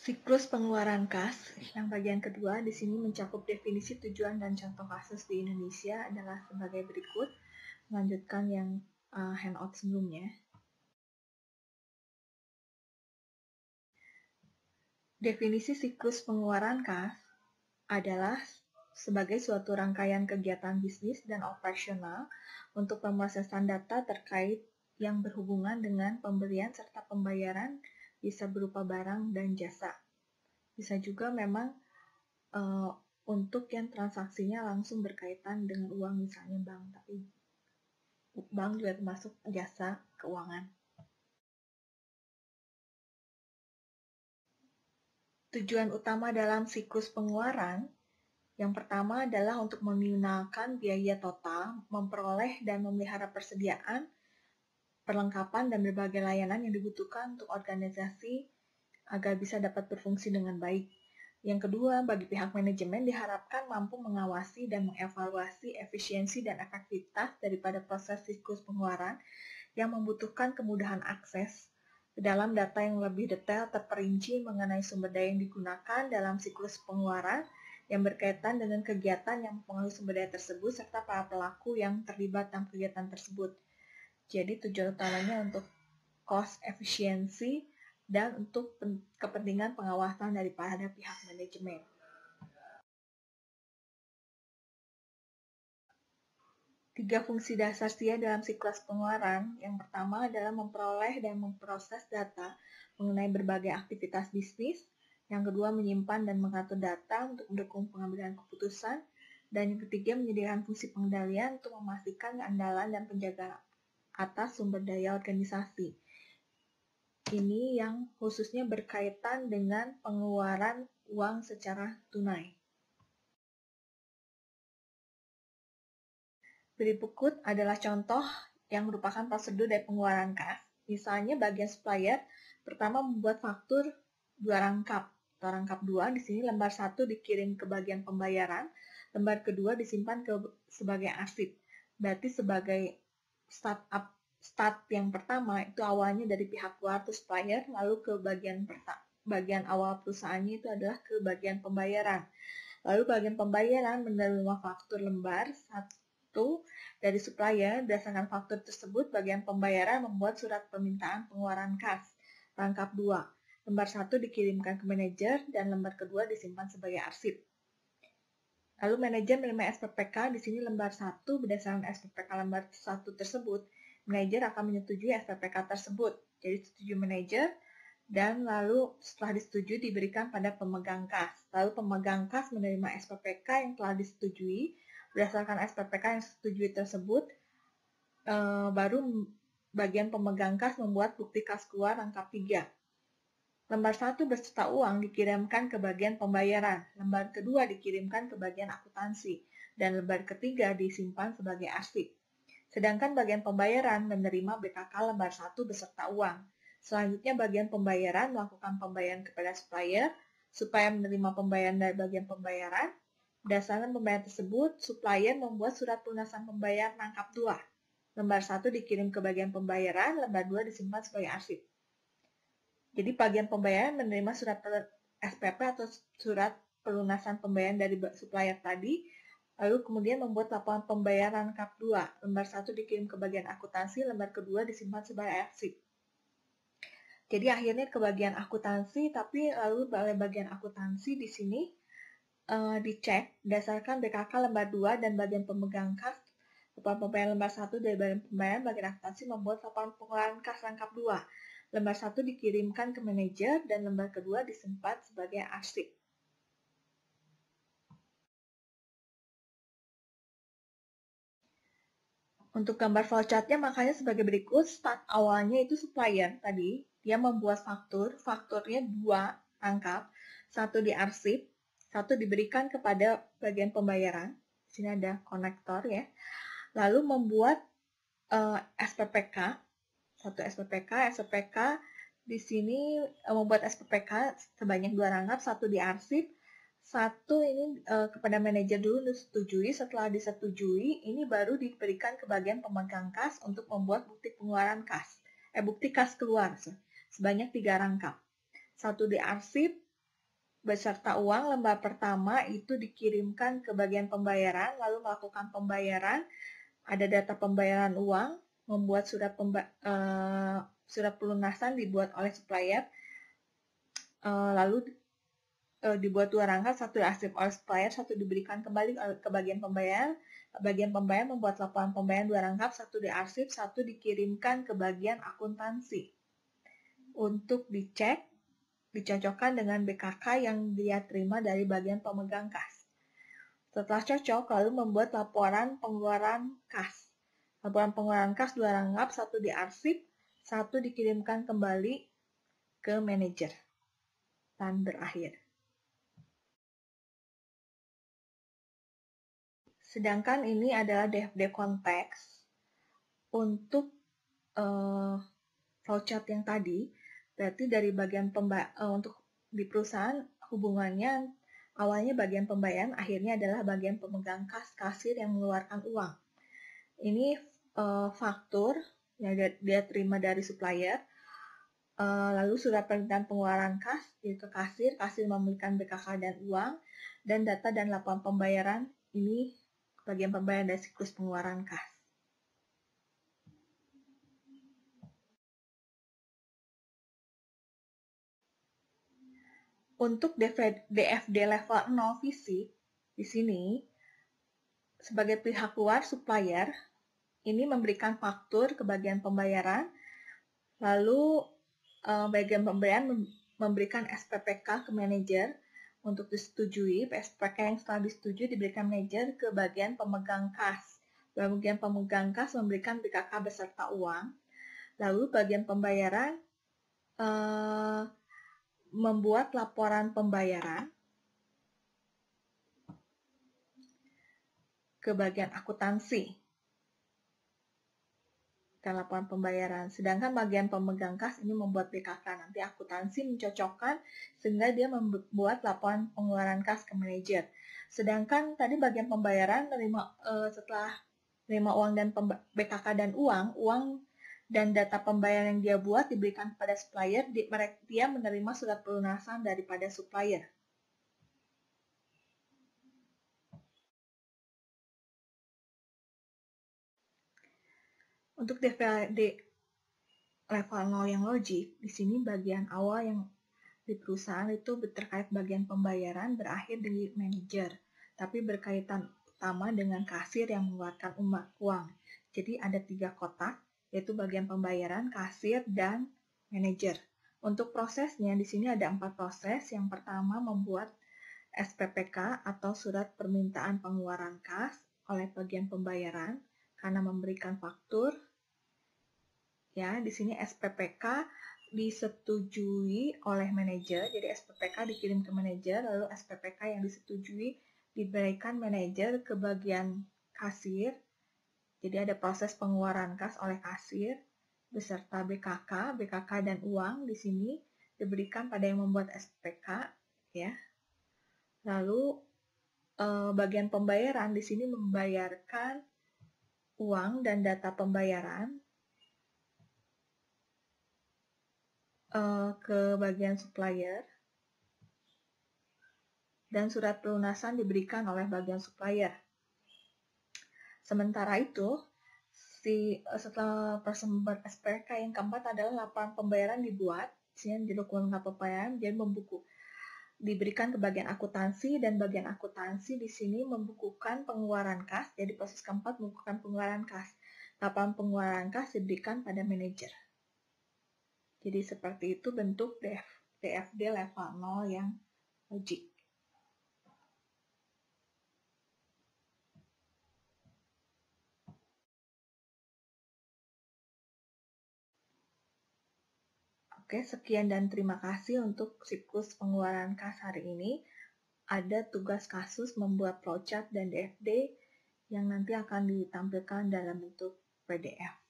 Siklus pengeluaran kas, yang bagian kedua di sini mencakup definisi tujuan dan contoh kasus di Indonesia adalah sebagai berikut, melanjutkan yang handout sebelumnya. Definisi siklus pengeluaran kas adalah sebagai suatu rangkaian kegiatan bisnis dan operasional untuk pemrosesan data terkait yang berhubungan dengan pembelian serta pembayaran, bisa berupa barang dan jasa. Bisa juga memang untuk yang transaksinya langsung berkaitan dengan uang, misalnya bank, tapi bank juga termasuk jasa keuangan. Tujuan utama dalam siklus pengeluaran yang pertama adalah untuk meminimalkan biaya total, memperoleh dan memelihara persediaan, perlengkapan, dan berbagai layanan yang dibutuhkan untuk organisasi agar bisa dapat berfungsi dengan baik. Yang kedua, bagi pihak manajemen diharapkan mampu mengawasi dan mengevaluasi efisiensi dan efektivitas daripada proses siklus pengeluaran yang membutuhkan kemudahan akses ke dalam data yang lebih detail terperinci mengenai sumber daya yang digunakan dalam siklus pengeluaran yang berkaitan dengan kegiatan yang mempengaruhi sumber daya tersebut serta para pelaku yang terlibat dalam kegiatan tersebut. Jadi tujuan utamanya untuk cost efisiensi dan untuk kepentingan pengawasan daripada pihak manajemen. Tiga fungsi dasar SIA dalam siklus pengeluaran. Yang pertama adalah memperoleh dan memproses data mengenai berbagai aktivitas bisnis. Yang kedua, menyimpan dan mengatur data untuk mendukung pengambilan keputusan. Dan yang ketiga, menyediakan fungsi pengendalian untuk memastikan keandalan dan penjagaan atas sumber daya organisasi. Ini yang khususnya berkaitan dengan pengeluaran uang secara tunai. Berikut adalah contoh yang merupakan prosedur dari pengeluaran kas. Misalnya bagian supplier, pertama membuat faktur 2 rangkap. Atau rangkap 2, di sini lembar 1 dikirim ke bagian pembayaran, lembar kedua disimpan sebagai arsip. Berarti sebagai start yang pertama itu awalnya dari pihak luar atau supplier, lalu ke bagian awal perusahaannya itu adalah ke bagian pembayaran. Lalu bagian pembayaran menerima faktur lembar 1 dari supplier. Berdasarkan faktur tersebut, bagian pembayaran membuat surat permintaan pengeluaran kas. Rangkap 2. Lembar 1 dikirimkan ke manajer dan lembar kedua disimpan sebagai arsip. Lalu manajer menerima SPPK, di sini lembar 1 berdasarkan SPPK lembar 1 tersebut, manajer akan menyetujui SPPK tersebut. Jadi setuju manajer, dan lalu setelah disetujui diberikan pada pemegang kas. Lalu pemegang kas menerima SPPK yang telah disetujui. Berdasarkan SPPK yang disetujui tersebut, baru bagian pemegang kas membuat bukti kas keluar rangkap 3. Lembar 1 beserta uang dikirimkan ke bagian pembayaran, lembar kedua dikirimkan ke bagian akuntansi, dan lembar ketiga disimpan sebagai arsip. Sedangkan bagian pembayaran menerima BKK lembar 1 beserta uang. Selanjutnya bagian pembayaran melakukan pembayaran kepada supplier, supaya menerima pembayaran dari bagian pembayaran. Berdasarkan pembayaran tersebut, supplier membuat surat pelunasan pembayaran rangkap 2. Lembar 1 dikirim ke bagian pembayaran, lembar 2 disimpan sebagai arsip. Jadi bagian pembayaran menerima surat SPP atau surat pelunasan pembayaran dari supplier tadi, lalu kemudian membuat laporan pembayaran rangkap 2. Lembar 1 dikirim ke bagian akuntansi, lembar kedua disimpan sebagai arsip. Jadi akhirnya ke bagian akuntansi, tapi lalu oleh bagian akuntansi di sini dicek berdasarkan BKK lembar 2 dan bagian pemegang kas. Laporan pembayaran lembar 1 dari bagian pembayaran bagian akuntansi membuat laporan pengeluaran kas rangkap 2. Lembar 1 dikirimkan ke manajer dan lembar kedua disimpan sebagai arsip. Untuk gambar flowchartnya makanya sebagai berikut. Start awalnya itu supplier tadi, dia membuat fakturnya 2 rangkap, 1 diarsip, 1 diberikan kepada bagian pembayaran. Di sini ada konektor ya. Lalu membuat SPPK, 1 SPPK di sini membuat SPPK sebanyak 2 rangkap, 1 diarsip, 1 ini kepada manajer dulu disetujui. Setelah disetujui, ini baru diberikan ke bagian pemegang kas untuk membuat bukti pengeluaran kas. Bukti kas keluar sebanyak 3 rangkap. 1 diarsip, beserta uang lembar pertama itu dikirimkan ke bagian pembayaran, lalu melakukan pembayaran, ada data pembayaran uang, membuat surat pelunasan dibuat oleh supplier, lalu dibuat 2 rangkap, satu diarsip oleh supplier, satu diberikan kembali ke bagian pembayaran. Bagian pembayaran membuat laporan pembayaran 2 rangkap, satu diarsip, satu dikirimkan ke bagian akuntansi untuk dicek, dicocokkan dengan BKK yang dia terima dari bagian pemegang kas. Setelah cocok, lalu membuat laporan pengeluaran kas. Laporan pengeluaran kas 2 rangkap, satu diarsip, satu dikirimkan kembali ke manajer. Dan berakhir. Sedangkan ini adalah DFD konteks untuk flowchart yang tadi, berarti dari bagian untuk di perusahaan hubungannya awalnya bagian pembayaran, akhirnya adalah bagian pemegang kas, kasir yang mengeluarkan uang. Ini faktur yang dia terima dari supplier, lalu surat permintaan pengeluaran kas ke kasir, kasir memberikan BKK dan uang, dan data dan laporan pembayaran ini bagian pembayaran dari siklus pengeluaran kas. Untuk DFD level 0 fisik, di sini, sebagai pihak luar supplier, ini memberikan faktur ke bagian pembayaran, lalu bagian pembayaran memberikan SPPK ke manajer untuk disetujui. SPPK yang setelah disetujui diberikan manajer ke bagian pemegang kas. Bagian pemegang kas memberikan BKK beserta uang. Lalu bagian pembayaran membuat laporan pembayaran ke bagian akuntansi dan laporan pembayaran. Sedangkan bagian pemegang kas ini membuat BKK. Nanti akuntansi mencocokkan sehingga dia membuat laporan pengeluaran kas ke manajer. Sedangkan tadi bagian pembayaran setelah menerima uang dan BKK dan uang dan data pembayaran yang dia buat diberikan kepada supplier, dia menerima surat pelunasan daripada supplier. Untuk DFD level 0 yang logik, di sini bagian awal yang di perusahaan itu terkait bagian pembayaran berakhir di manajer, tapi berkaitan utama dengan kasir yang mengeluarkan uang. Jadi ada 3 kotak, yaitu bagian pembayaran, kasir, dan manajer. Untuk prosesnya, di sini ada 4 proses. Yang pertama membuat SPPK atau surat permintaan pengeluaran kas oleh bagian pembayaran karena memberikan faktur. Ya, di sini SPPK disetujui oleh manajer, jadi SPPK dikirim ke manajer, lalu SPPK yang disetujui diberikan manajer ke bagian kasir. Jadi ada proses pengeluaran kas oleh kasir beserta BKK dan uang di sini diberikan pada yang membuat SPPK, ya. Lalu bagian pembayaran di sini membayarkan uang dan data pembayaran ke bagian supplier, dan surat pelunasan diberikan oleh bagian supplier. Sementara itu, setelah persembahan SPK yang keempat adalah laporan pembayaran dibuat, di dokumen pembayaran, jadi diberikan ke bagian akuntansi, dan bagian akuntansi di sini membukukan pengeluaran kas, jadi proses keempat membukukan pengeluaran kas. Laporan pengeluaran kas diberikan pada manajer. Jadi seperti itu bentuk DFD level 0 yang logik. Oke, sekian dan terima kasih untuk siklus pengeluaran kas hari ini. Ada tugas kasus membuat flowchart dan DFD yang nanti akan ditampilkan dalam bentuk PDF.